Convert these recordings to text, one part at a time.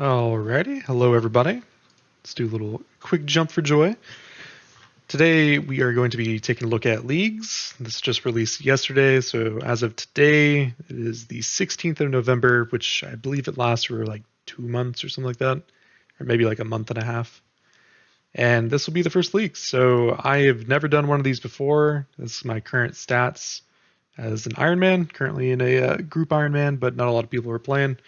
Alrighty, hello everybody. Let's do a little quick jump for joy. Today we are going to be taking a look at leagues. This just released yesterday, so as of today, it is the 16th of November, which I believe it lasts for like 2 months or something like that, or maybe like a month and a half. And this will be the first league. So I have never done one of these before. This is my current stats as an Ironman, currently in a group Ironman, but not a lot of people are playing.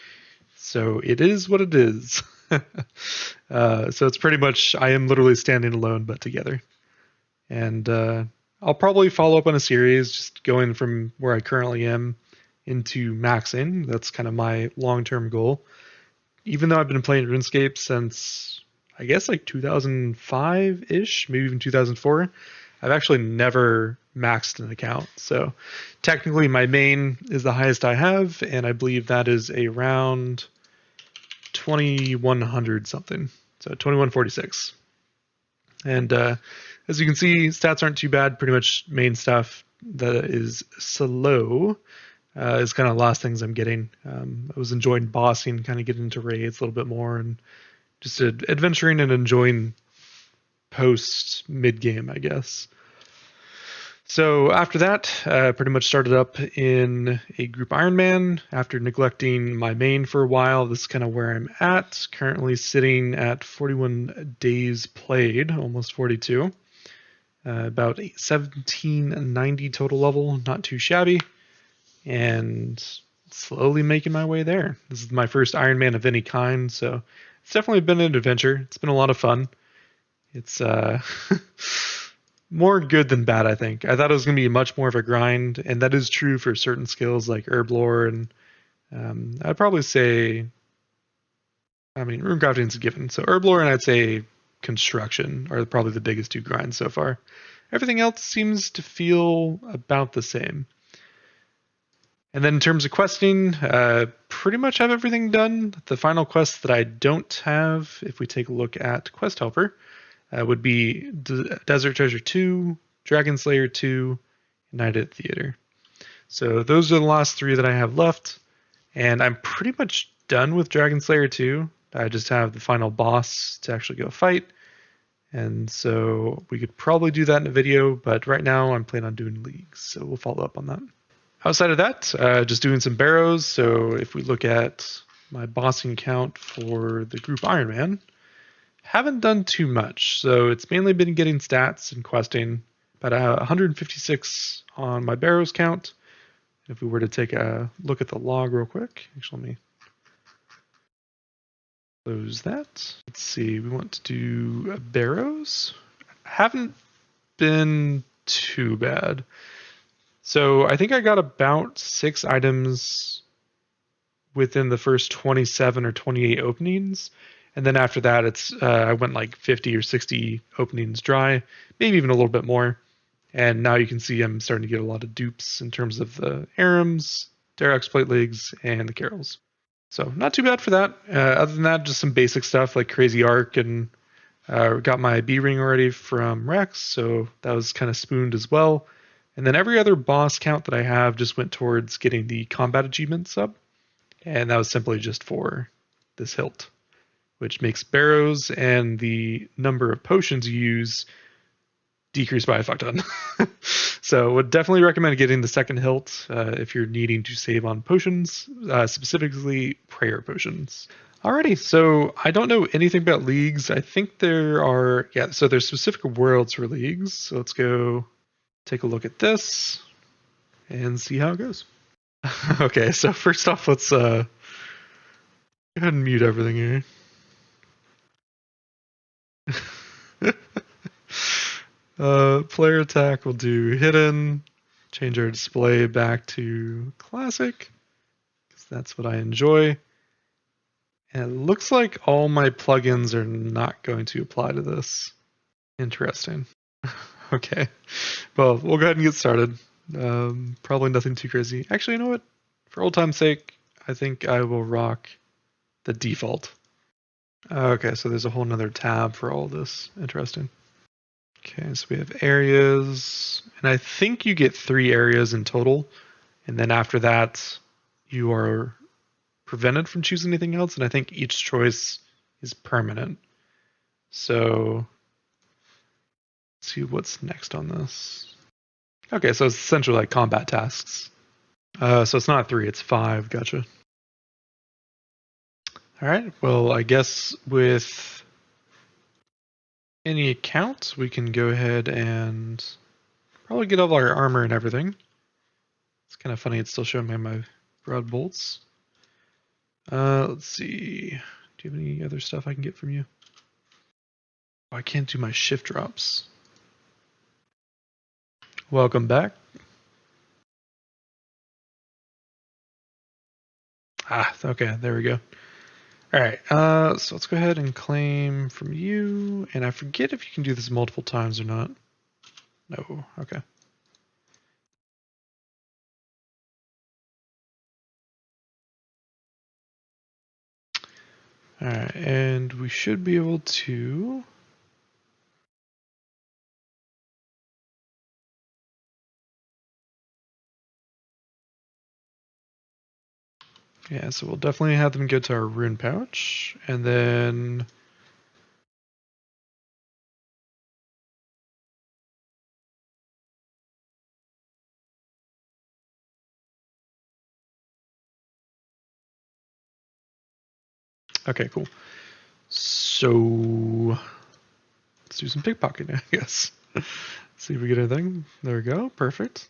So it is what it is. So it's pretty much, I am literally standing alone but together. And I'll probably follow up on a series, just going from where I currently am into maxing. That's kind of my long-term goal. Even though I've been playing RuneScape since, I guess, like 2005-ish, maybe even 2004, I've actually never maxed an account. So technically my main is the highest I have, and I believe that is around 2100 something, so 2146. And as you can see, stats aren't too bad. Pretty much main stuff that is slow is kind of the last things I'm getting. I was enjoying bossing, kind of getting into raids a little bit more, and just adventuring and enjoying post mid game, I guess. So after that, pretty much started up in a group Ironman after neglecting my main for a while. This is kind of where I'm at, currently sitting at 41 days played, almost 42. About 1790 total level, not too shabby, and slowly making my way there. This is my first Ironman of any kind, so it's definitely been an adventure. It's been a lot of fun. It's more good than bad, I think. I thought it was going to be much more of a grind, and that is true for certain skills like herb lore, and I'd probably say, runecrafting is a given. So herb lore and I'd say construction are probably the biggest two grinds so far. Everything else seems to feel about the same. And then in terms of questing, pretty much have everything done. The final quest that I don't have, if we take a look at Quest Helper, would be Desert Treasure 2, Dragon Slayer 2, Night at Theater. So those are the last three that I have left, and I'm pretty much done with Dragon Slayer 2. I just have the final boss to actually go fight, and so we could probably do that in a video, but right now I'm planning on doing leagues, so we'll follow up on that. Outside of that, just doing some barrows. So if we look at my bossing count for the group Ironman, haven't done too much. So it's mainly been getting stats and questing, about 156 on my barrows count. If we were to take a look at the log real quick, actually let me close that. Let's see, we want to do barrows. Haven't been too bad. So I think I got about 6 items within the first 27 or 28 openings. And then after that, it's I went like 50 or 60 openings dry, maybe even a little bit more. And now you can see I'm starting to get a lot of dupes in terms of the Arams, Derek's Plate Leagues, and the Carols. So not too bad for that. Other than that, just some basic stuff like Crazy Arc, and got my B ring already from Rex, so that was kind of spooned as well. And then every other boss count that I have just went towards getting the combat achievement sub, and that was simply just for this hilt, which makes barrows and the number of potions you use decrease by a fuck ton. So would definitely recommend getting the second hilt if you're needing to save on potions, specifically prayer potions. Alrighty, so I don't know anything about leagues. I think there are, so there's specific worlds for leagues. So let's go take a look at this and see how it goes. Okay, so first off, let's go ahead and mute everything here. Player attack will do hidden, change our display back to classic, because that's what I enjoy. And it looks like all my plugins are not going to apply to this. Interesting. Okay, well, we'll go ahead and get started. Probably nothing too crazy. Actually, you know what? For old time's sake, I think I will rock the default. Okay, so there's a whole nother tab for all this. Interesting. Okay, so we have areas, and I think you get 3 areas in total, and then after that, you are prevented from choosing anything else, and I think each choice is permanent. So let's see what's next on this. Okay, so it's essentially like combat tasks. So it's not 3, it's 5. Gotcha. All right. Well, I guess with any account, we can go ahead and probably get all our armor and everything. It's kind of funny. It's still showing me my broad bolts. Let's see. Do you have any other stuff I can get from you? Oh, I can't do my shift drops. Welcome back. Ah, okay. There we go. All right. So let's go ahead and claim from you. And I forget if you can do this multiple times or not. No. Okay. All right, and we should be able to. Yeah, so we'll definitely have them go to our rune pouch, and then. Okay, cool. So let's do some pickpocketing, I guess. See if we get anything. There we go. Perfect.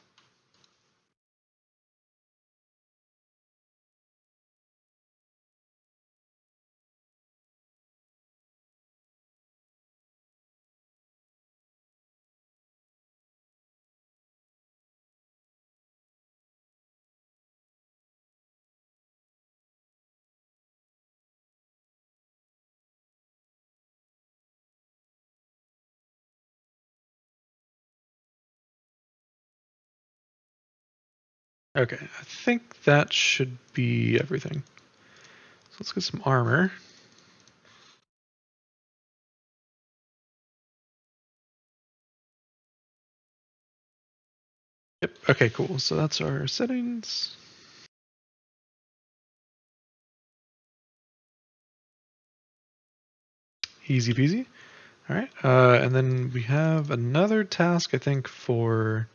Okay, I think that should be everything. So let's get some armor. Yep. Okay, cool. So that's our settings. Easy peasy. All right. And then we have another task, I think, for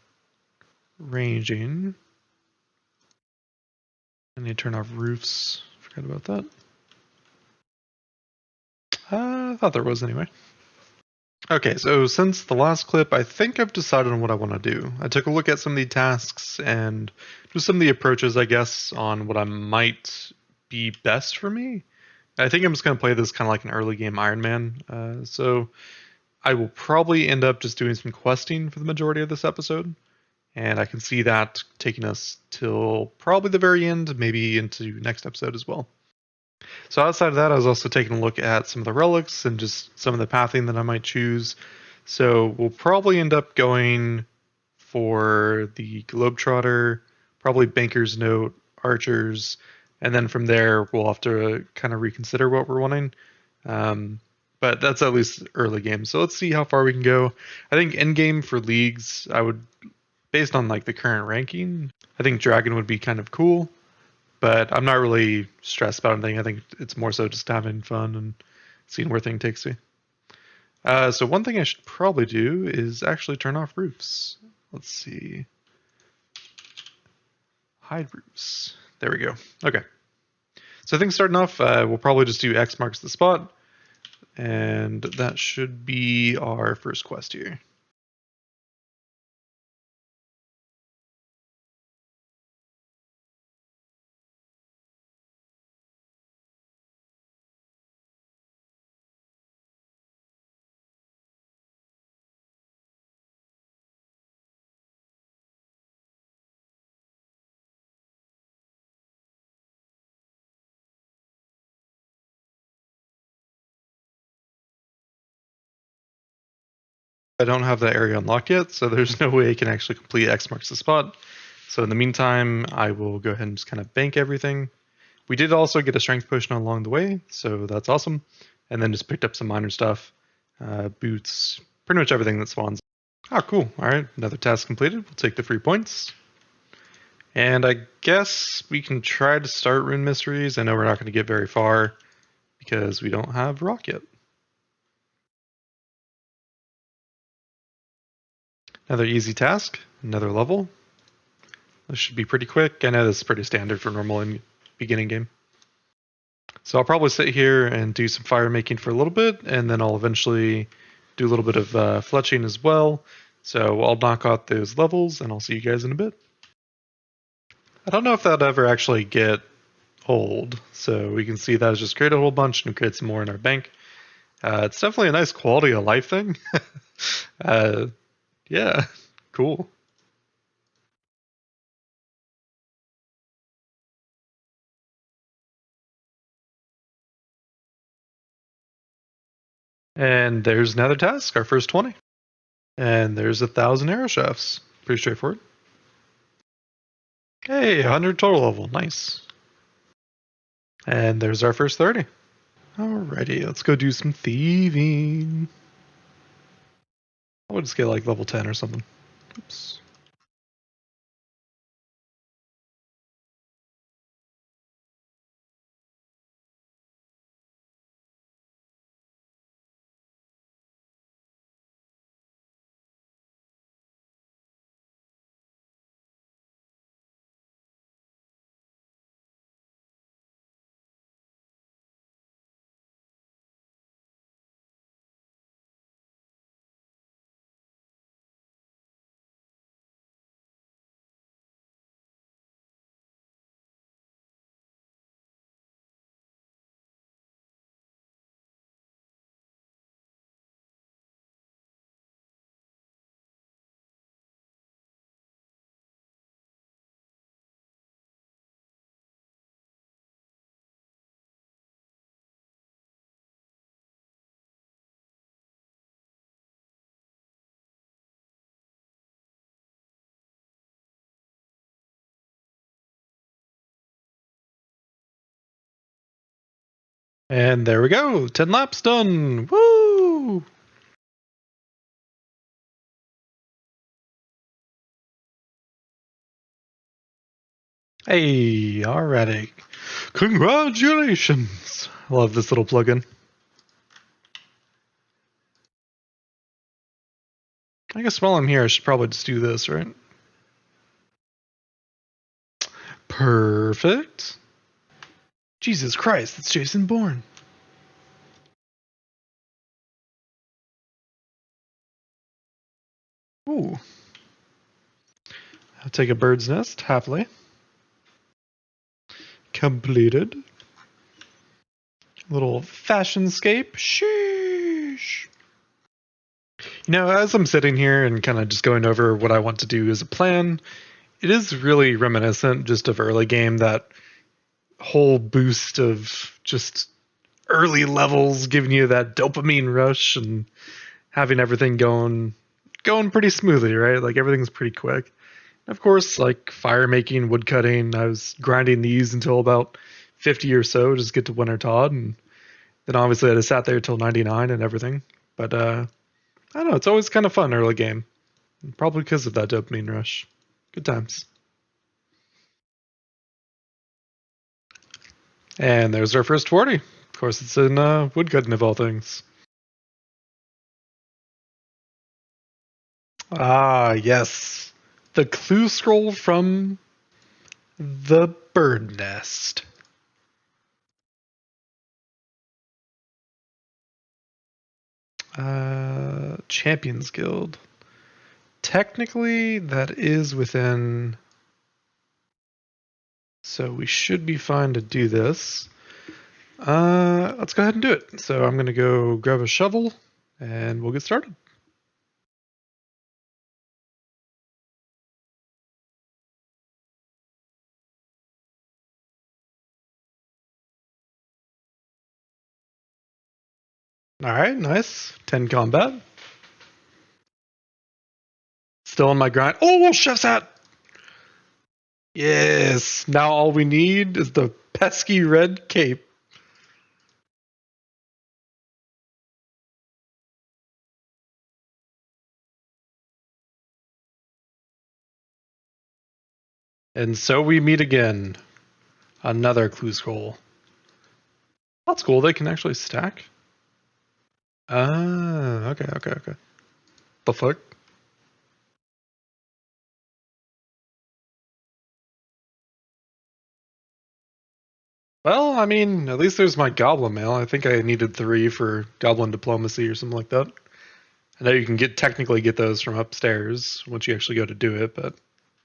ranging. I need to turn off roofs. Forgot about that. I thought there was anyway. Okay, so since the last clip, I think I've decided on what I want to do. I took a look at some of the tasks and just some of the approaches, I guess, on what I might be best for me. I think I'm just going to play this kind of like an early game Iron Man. So I will probably end up just doing some questing for the majority of this episode. And I can see that taking us till probably the very end, maybe into next episode as well. So outside of that, I was also taking a look at some of the relics and just some of the pathing that I might choose. So we'll probably end up going for the Globetrotter, probably Banker's Note, Archers, and then from there we'll have to kind of reconsider what we're wanting. But that's at least early game. So let's see how far we can go. I think end game for leagues, I would, based on like the current ranking, I think Dragon would be kind of cool. But I'm not really stressed about anything. I think it's more so just having fun and seeing where things takes me. So one thing I should probably do is actually turn off roofs. Let's see. Hide roofs. There we go. Okay. So I think starting off, we'll probably just do X marks the spot. And that should be our first quest here. I don't have that area unlocked yet, so there's no way I can actually complete X marks the spot. So in the meantime, I will go ahead and just kind of bank everything. We did also get a strength potion along the way, so that's awesome. And then just picked up some minor stuff, boots, pretty much everything that spawns. Oh, cool. All right, another task completed. We'll take the free points. And I guess we can try to start Rune Mysteries. I know we're not going to get very far because we don't have Rock yet. Another easy task, another level. This should be pretty quick. I know this is pretty standard for normal in beginning game. So I'll probably sit here and do some fire making for a little bit, and then I'll eventually do a little bit of fletching as well. So I'll knock out those levels, and I'll see you guys in a bit. I don't know if that'll ever actually get old, so we can see that it's just create a whole bunch and create some more in our bank. It's definitely a nice quality of life thing. uh, yeah, cool. And there's another task, our first 20. And there's 1,000 arrow shafts. Pretty straightforward. Hey, 100 total level. Nice. And there's our first 30. Alrighty, let's go do some thieving. I would just get like level 10 or something. Oops. And there we go. 10 laps done. Woo! Hey, alrighty. Congratulations. I love this little plugin. I guess while I'm here, I should probably just do this, right? Perfect. Jesus Christ, it's Jason Bourne. Ooh. I'll take a bird's nest, happily. Completed. Little fashionscape. Sheesh. You know, as I'm sitting here and kind of just going over what I want to do as a plan, it is really reminiscent just of early game, that whole boost of just early levels giving you that dopamine rush and having everything going pretty smoothly, right? Like everything's pretty quick. Of course, like fire making, wood cutting, I was grinding these until about 50 or so, just get to Winter Todd, and then obviously I just sat there till 99 and everything. But I don't know, it's always kind of fun early game. Probably because of that dopamine rush. Good times. And there's our first 40. Of course, it's in woodcutting of all things. Ah, yes. The clue scroll from the bird nest. Champions Guild. Technically, that is within. So we should be fine to do this. Let's go ahead and do it. So I'm going to go grab a shovel and we'll get started. All right, nice. 10 combat. Still on my grind. Oh, chef's hat! Yes. Now all we need is the pesky red cape. And so we meet again. Another clue scroll. That's cool. They can actually stack. Ah, okay. The fuck? Well, I mean, at least there's my goblin mail. I think I needed 3 for goblin diplomacy or something like that. I know you can technically get those from upstairs once you actually go to do it, but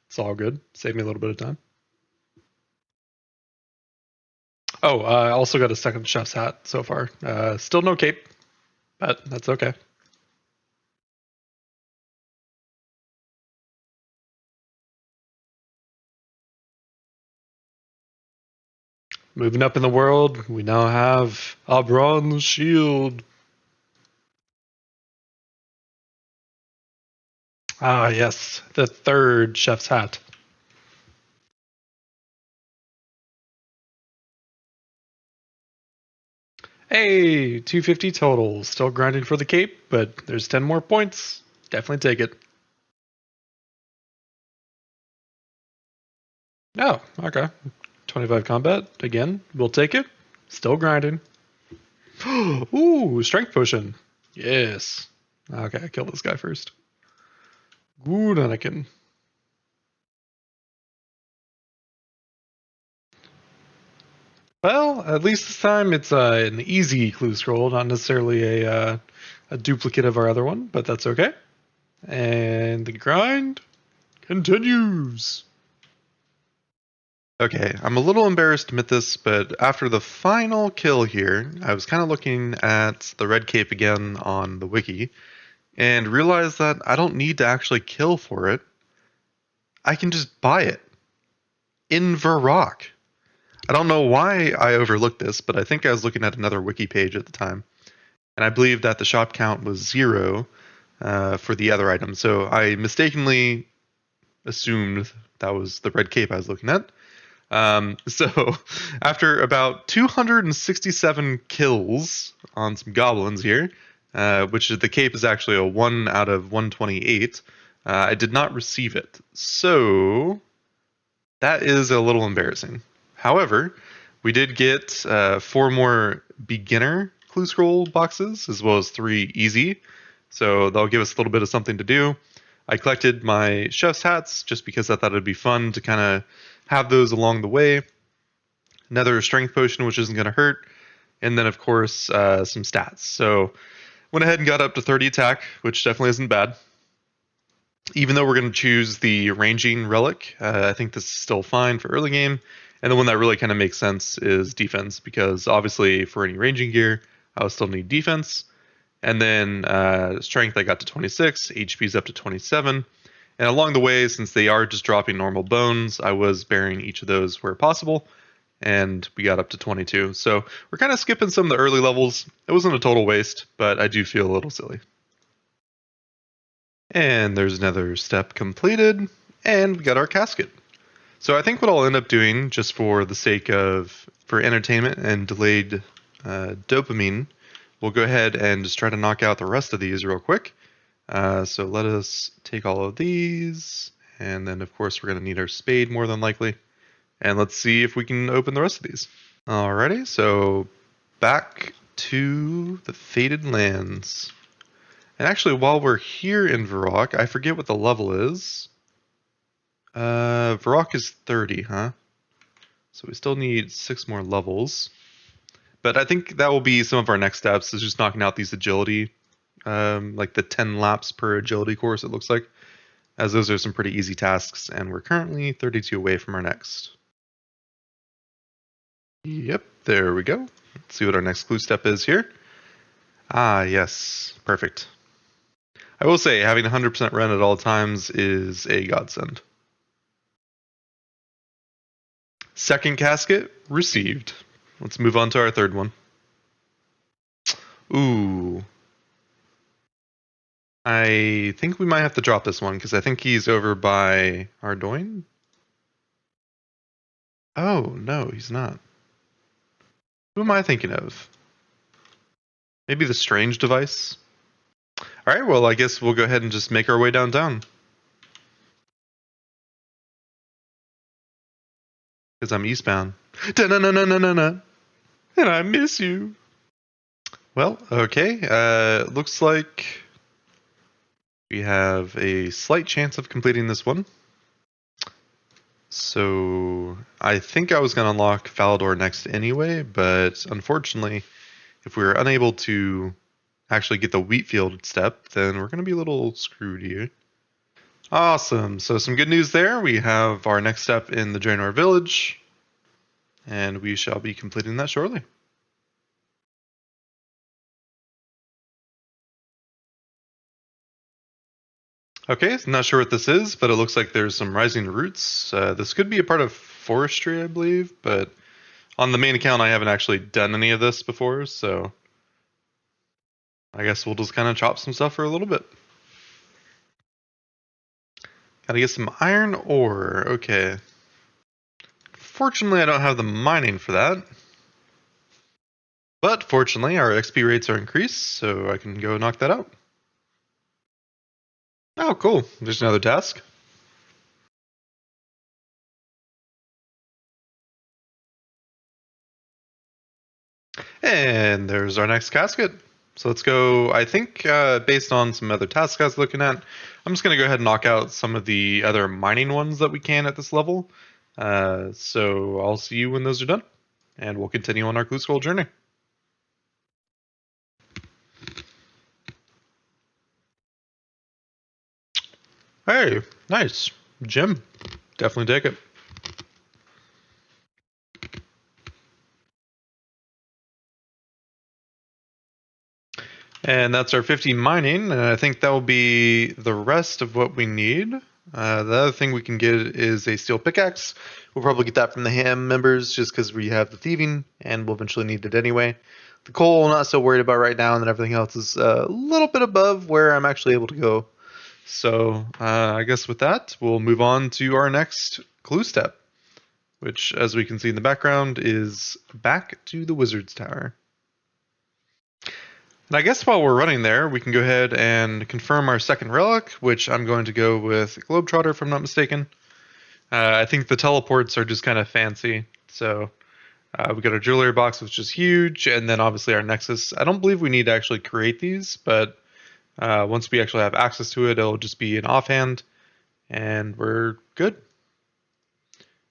it's all good. Save me a little bit of time. Oh, I also got a second chef's hat so far. Still no cape, but that's okay. Moving up in the world, we now have a bronze shield. Ah, yes, the third chef's hat. Hey, 250 total. Still grinding for the cape, but there's 10 more points. Definitely take it. Oh, okay. 25 combat. Again, we'll take it. Still grinding. Ooh, strength potion. Yes. Okay, kill this guy first. Good, Anakin. Well, at least this time it's an easy clue scroll, not necessarily a duplicate of our other one, but that's okay. And the grind continues. Okay, I'm a little embarrassed to admit this, but after the final kill here, I was kind of looking at the red cape again on the wiki and realized that I don't need to actually kill for it. I can just buy it in Varrock. I don't know why I overlooked this, but I think I was looking at another wiki page at the time, and I believe that the shop count was 0 for the other item. So I mistakenly assumed that was the red cape I was looking at. So after about 267 kills on some goblins here, which the cape is actually a 1 out of 128, I did not receive it. So that is a little embarrassing. However, we did get 4 more beginner clue scroll boxes as well as 3 easy. So they'll give us a little bit of something to do. I collected my chef's hats just because I thought it'd be fun to kind of have those along the way. Another strength potion, which isn't going to hurt. And then, of course, some stats. So went ahead and got up to 30 attack, which definitely isn't bad. Even though we're going to choose the ranging relic, I think this is still fine for early game. And the one that really kind of makes sense is defense, because obviously for any ranging gear, I will still need defense. And then strength, I got to 26, HP's up to 27. And along the way, since they are just dropping normal bones, I was burying each of those where possible. And we got up to 22. So we're kind of skipping some of the early levels. It wasn't a total waste, but I do feel a little silly. And there's another step completed, and we got our casket. So I think what I'll end up doing, just for the sake of for entertainment and delayed dopamine, we'll go ahead and just try to knock out the rest of these real quick. So let us take all of these, and then of course we're going to need our spade more than likely. And let's see if we can open the rest of these. Alrighty, so back to the Fated Lands. And actually, while we're here in Varrock, I forget what the level is. Varrock is 30, huh? So we still need 6 more levels. But I think that will be some of our next steps, is just knocking out these agility, like the 10 laps per agility course, it looks like, as those are some pretty easy tasks, and we're currently 32 away from our next. Yep, there we go. Let's see what our next clue step is here. Ah, yes, perfect. I will say, having 100% run at all times is a godsend. Second casket received. Let's move on to our third one. Ooh. I think we might have to drop this one because I think he's over by Ardoin. Oh, no, he's not. Who am I thinking of? Maybe the strange device? Alright, well, I guess we'll go ahead and just make our way downtown. because I'm eastbound. Da-na-na-na-na-na. And I miss you. Well, okay. Looks like we have a slight chance of completing this one. So I think I was going to unlock Falador next anyway, but unfortunately, if we're unable to actually get the wheat field step, then we're going to be a little screwed here. Awesome. So some good news there. We have our next step in the Draenor village, and we shall be completing that shortly. Okay, not sure what this is, but it looks like there's some rising roots. This could be a part of forestry, I believe, but on the main account, I haven't actually done any of this before, so I guess we'll just kind of chop some stuff for a little bit. Gotta get some iron ore. Okay. Fortunately, I don't have the mining for that. But fortunately, our XP rates are increased, so I can go knock that out. Oh, cool. There's another task. And there's our next casket. So let's go, I think, based on some other tasks I was looking at, I'm just going to go ahead and knock out some of the other mining ones that we can at this level. So I'll see you when those are done. And we'll continue on our Clue Scroll journey. Hey, nice. Gem. Definitely take it. And that's our 50 mining, and I think that will be the rest of what we need. The other thing we can get is a steel pickaxe. We'll probably get that from the ham members just because we have the thieving, and we'll eventually need it anyway. The coal, I'm not so worried about right now, and then everything else is a little bit above where I'm actually able to go. So I guess with that, we'll move on to our next clue step, which, as we can see in the background, is back to the Wizard's Tower. And I guess while we're running there, we can go ahead and confirm our second relic, which I'm going to go with Globetrotter, if I'm not mistaken. I think the teleports are just kind of fancy. So we got our jewelry box, which is huge, and then obviously our Nexus. I don't believe we need to actually create these, but once we actually have access to it, it'll just be an offhand, and we're good.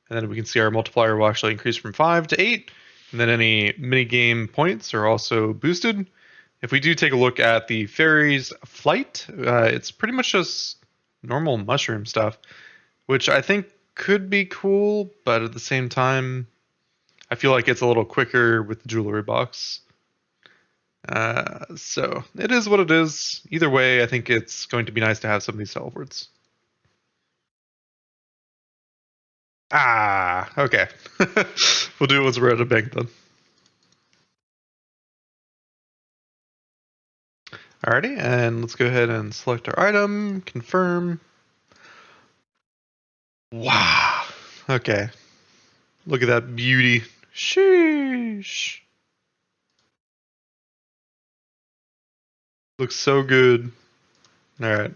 And then we can see our multiplier will actually increase from 5 to 8, and then any mini game points are also boosted. If we do take a look at the fairies flight, it's pretty much just normal mushroom stuff, which I think could be cool, but at the same time, I feel like it's a little quicker with the jewelry box. So it is what it is. Either way, I think it's going to be nice to have some of these teleports. Ah, okay. We'll do it once we're at a bank then. Alrighty, and let's go ahead and select our item, confirm. Wow. Okay. Look at that beauty. Sheesh. Looks so good. Alright.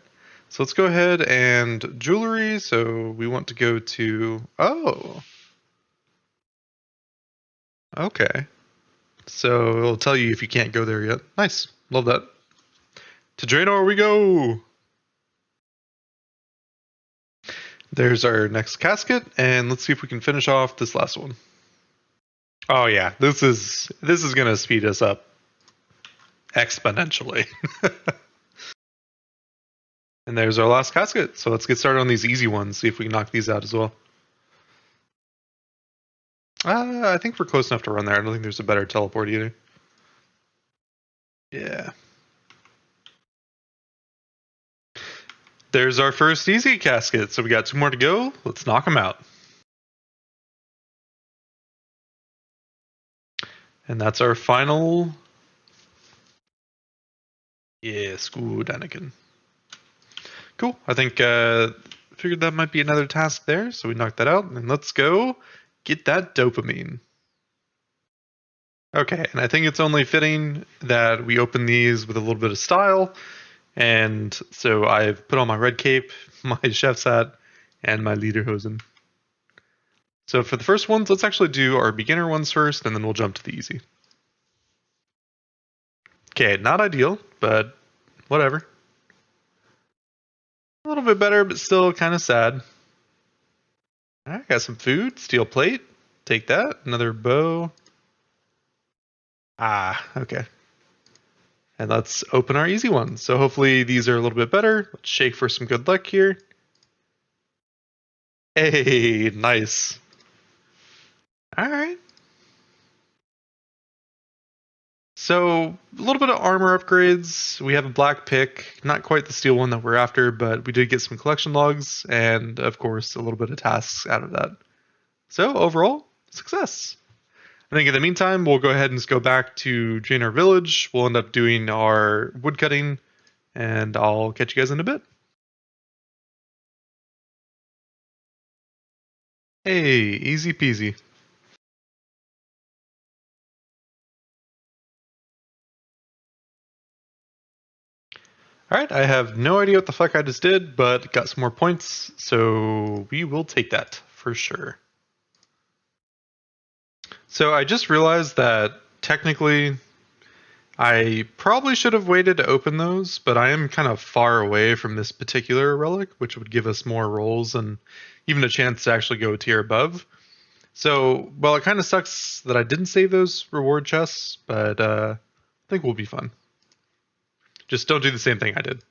So let's go ahead and jewelry. So we want to go to... Oh. Okay. So it'll tell you if you can't go there yet. Nice. Love that. To Draenor we go! There's our next casket, and let's see if we can finish off this last one. Oh yeah, this is gonna speed us up exponentially. And there's our last casket. So let's get started on these easy ones, see if we can knock these out as well. I think we're close enough to run there. I don't think there's a better teleport either. Yeah. There's our first easy casket. So we got 2 more to go. Let's knock them out. And that's our final. Yes, good, Anakin. Cool. I think figured that might be another task there. So we knocked that out. And let's go get that dopamine. Okay, and I think it's only fitting that we open these with a little bit of style. And so I've put on my red cape, my chef's hat, and my lederhosen. So for the first ones, let's actually do our beginner ones first, and then we'll jump to the easy. Okay, not ideal, but whatever. A little bit better, but still kind of sad. Alright, got some food, steel plate. Take that. Another bow. Ah, okay. And let's open our easy ones. So hopefully these are a little bit better. Let's shake for some good luck here. Hey, nice. Alright. So a little bit of armor upgrades. We have a black pick, not quite the steel one that we're after, but we did get some collection logs and of course a little bit of tasks out of that. So overall, success. I think in the meantime, we'll go ahead and just go back to Draenor Village. We'll end up doing our woodcutting, and I'll catch you guys in a bit. Hey, easy peasy. Alright, I have no idea what the fuck I just did, but got some more points, so we will take that for sure. So I just realized that technically I probably should have waited to open those, but I am kind of far away from this particular relic, which would give us more rolls and even a chance to actually go a tier above. So, well, it kind of sucks that I didn't save those reward chests, but I think we'll be fun. Just don't do the same thing I did.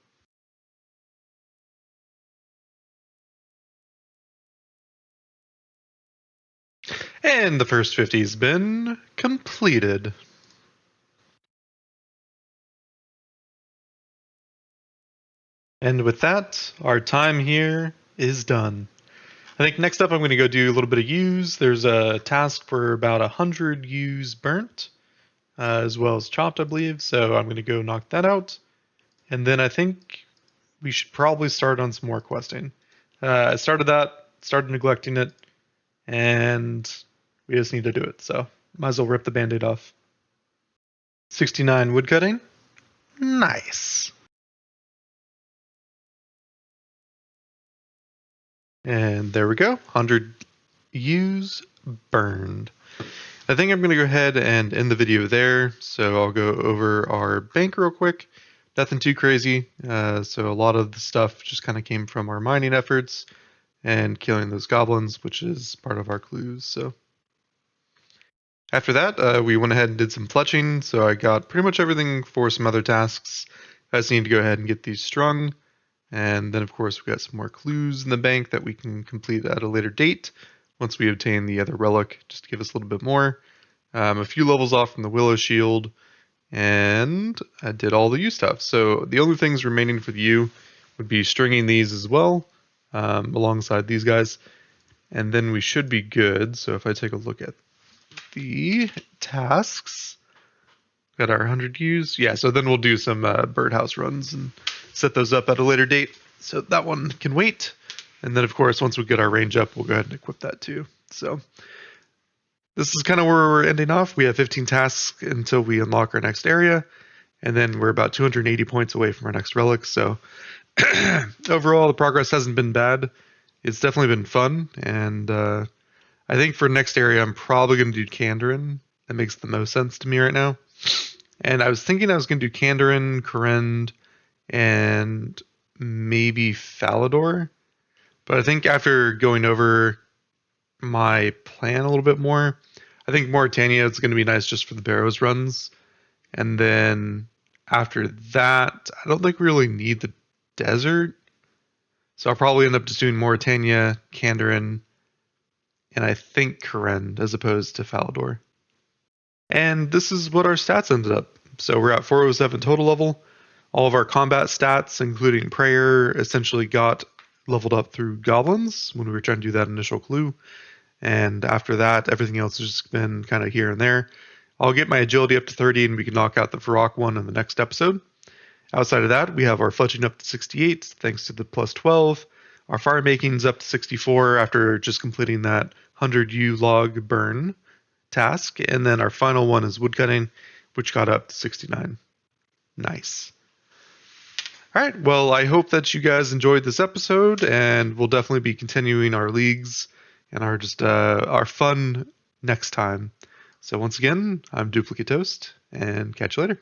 And the first 50's been completed. And with that, our time here is done. I think next up I'm going to go do a little bit of use. There's a task for about 100 use burnt, as well as chopped, I believe. So I'm going to go knock that out. And then I think we should probably start on some more questing. I started neglecting it, and we just need to do it. So might as well rip the band-aid off. 69 woodcutting. Nice. And there we go. 100 use burned. I think I'm going to go ahead and end the video there. So I'll go over our bank real quick. Nothing too crazy. So a lot of the stuff just kind of came from our mining efforts and killing those goblins, which is part of our clues. So after that, we went ahead and did some fletching. So I got pretty much everything for some other tasks. I just need to go ahead and get these strung. And then, of course, we got some more clues in the bank that we can complete at a later date once we obtain the other relic, just to give us a little bit more. A few levels off from the Willow Shield, and I did all the U stuff. So the only things remaining for the U would be stringing these as well, alongside these guys, and then we should be good. So if I take a look at the tasks, got our 100 U's. Yeah, so then we'll do some birdhouse runs and set those up at a later date. So that one can wait. And then, of course, once we get our range up, we'll go ahead and equip that too. So this is kind of where we're ending off. We have 15 tasks until we unlock our next area. And then we're about 280 points away from our next relic. So overall, the progress hasn't been bad. It's definitely been fun. And I think for next area, I'm probably going to do Kandarin. That makes the most sense to me right now. And I was thinking I was going to do Kandarin, Korend, and maybe Falador. But I think after going over my plan a little bit more, I think Mauritania is going to be nice just for the Barrows runs. And then after that, I don't think we really need the desert. So I'll probably end up just doing Mauritania, Kandarin, and I think Korend as opposed to Falador. And this is what our stats ended up. So we're at 407 total level. All of our combat stats, including prayer, essentially got leveled up through goblins when we were trying to do that initial clue. And after that, everything else has just been kind of here and there. I'll get my agility up to 30 and we can knock out the Varrock one in the next episode. Outside of that, we have our fletching up to 68 thanks to the plus 12. Our fire making's up to 64 after just completing that 100 U log burn task. And then our final one is woodcutting, which got up to 69. Nice. All right, well, I hope that you guys enjoyed this episode, and we'll definitely be continuing our leagues and our fun next time. So once again, I'm Duplicate Toast, and catch you later.